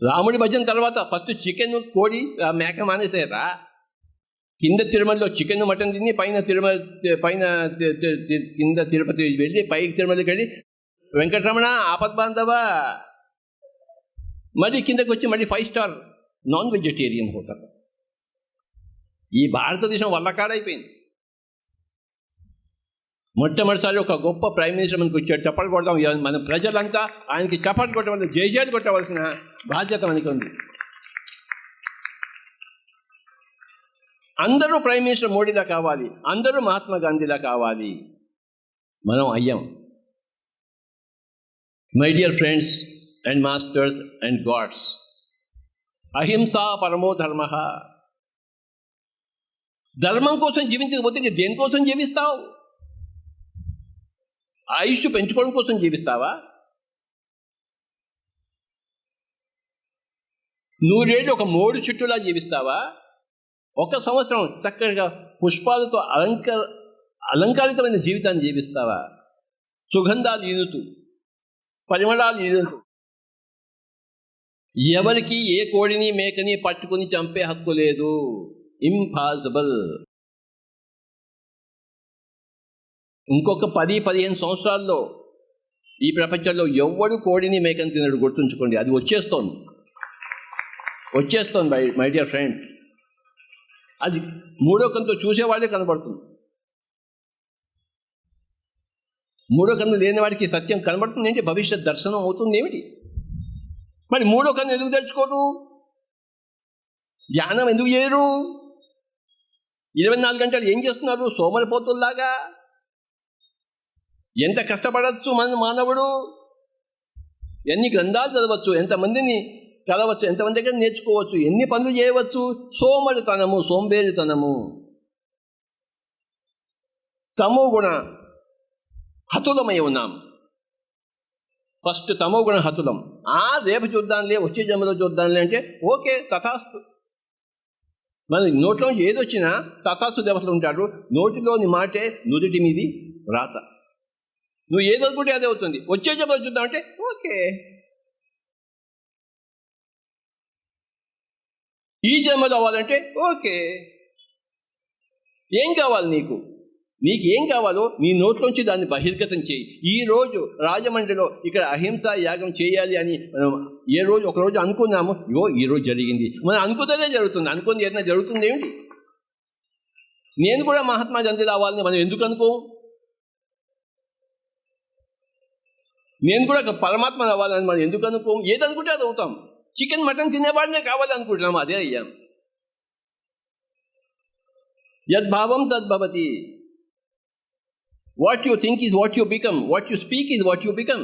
రాముడి భజన తర్వాత ఫస్ట్ చికెన్ కోడి మేక మానేసారా. కింద తిరుమలలో చికెన్ మటన్ తిని పైన కింద తిరుపతి వెళ్ళి పైకి తిరుమలకి వెళ్ళి వెంకటరమణ ఆపద్బాంధవ మళ్ళీ కిందకి వచ్చి మళ్ళీ 5 స్టార్ నాన్ వెజిటేరియన్ హోటల్. ఈ భారతదేశం వల్లకాడైపోయింది. మొట్టమొదటిసారి ఒక గొప్ప ప్రైమ్ మినిస్టర్ మనకు వచ్చాడు. చప్పట్లు కొడతాం. మన ప్రజలంతా ఆయనకి చప్పట్లు కొట్టవలసిన జయజయాలు కొట్టవలసిన బాధ్యత మనకి ఉంది. అందరూ ప్రైమ్ మినిస్టర్ మోడీలా కావాలి, అందరూ మహాత్మా గాంధీలా కావాలి. మనం అయ్యాం. My dear friends and masters and gods, అహింసా పరమో ధర్మ. ధర్మం కోసం జీవించకపోతే దేనికోసం జీవిస్తావు? ఆయుష్ పెంచుకోవడం కోసం జీవిస్తావా? 100 ఏళ్ళు ఒక మోడు చుట్టూలా జీవిస్తావా? 1 సంవత్సరం చక్కగా పుష్పాలతో అలంకారితమైన జీవితాన్ని జీవిస్తావా? సుగంధాలు ఈనుతూ, పరిమళాలు ఈనుతూ. ఎవరికి ఏ కోడిని మేకని పట్టుకుని చంపే హక్కు లేదు. ఇంపాసిబుల్. ఇంకొక 10-15 సంవత్సరాల్లో ఈ ప్రపంచంలో ఎవ్వడు కోడిని మేకని తినడు. గుర్తుంచుకోండి, అది వచ్చేస్తోంది మై డియర్ ఫ్రెండ్స్. అది మూడో కన్నుతో చూసేవాళ్ళే కనబడుతుంది. మూడో కన్ను లేని వాడికి సత్యం కనబడుతుంది ఏంటి? భవిష్యత్ దర్శనం అవుతుంది ఏమిటి? మరి మూడో కన్ను ఎందుకు తెచ్చుకోరు? ధ్యానం ఎందుకు చేయరు? 24 గంటలు ఏం చేస్తున్నారు? సోమరిపోతుల్లాగా. ఎంత కష్టపడవచ్చు మానవుడు, ఎన్ని గ్రంథాలు చదవచ్చు, ఎంతమందిని కలవచ్చు, ఎంతమంది దగ్గర నేర్చుకోవచ్చు, ఎన్ని పనులు చేయవచ్చు. సోంబేరితనము. తమో గుణ హతులమై ఉన్నాం. ఫస్ట్ తమో గుణ హతులం. రేపు చూద్దాంలే, వచ్చే జన్మలో చూద్దాంలే అంటే ఓకే, తథాస్తు. మన నోట్లోంచి ఏదొచ్చినా తథాస్తు దేవతలు ఉంటాడు. నోటిలోని మాటే నుదుటి మీది రాత. నువ్వు ఏదనుకుంటే అదే అవుతుంది. వచ్చే జన్మలో చూద్దామంటే ఓకే. ఈ జన్మలో అవ్వాలంటే ఓకే. ఏం కావాలి నీకు? ఏం కావాలో నీ నోట్లోంచి దాన్ని బహిర్గతం చేయి. ఈరోజు రాజమండ్రిలో ఇక్కడ అహింసా యాగం చేయాలి అని మనం ఒకరోజు అనుకున్నాము. ఈరోజు జరిగింది. మనం అనుకున్నదే జరుగుతుంది. అనుకుంది ఏదైనా జరుగుతుంది ఏమిటి? నేను కూడా మహాత్మా గాంధీ అవ్వాలని మనం ఎందుకు అనుకోము? నేను కూడా ఒక పరమాత్మ అవ్వాలని మనం ఎందుకు అనుకోము? ఏదనుకుంటే అది అవుతాం. చికెన్ మటన్ తినేవాడినే కావాలనుకుంటున్నాము, అదే అయ్యాం. యద్భావం తద్భవతి. What you think is what you become. What you speak is what you become.